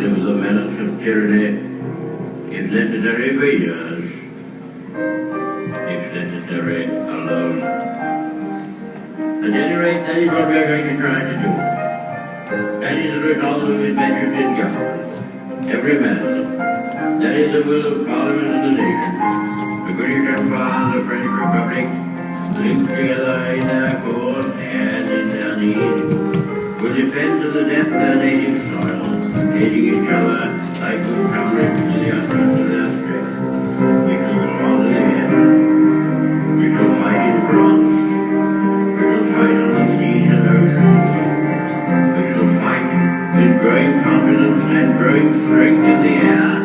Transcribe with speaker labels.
Speaker 1: of the menace of tyranny is necessary for years, if necessary alone. At any rate, that is what we are going to try to do. That is the result of adventures in government. Every man. That is the will of Parliament and the nation. The British Empire and the French Republic, linked together in their cause and in their need, will defend to the death their native soil, aiding each other like good comrades to the utmost of their strength. We shall go on to the end. We shall fight in France. We shall fight on the seas and oceans. We shall fight with growing confidence and growing strength in the air.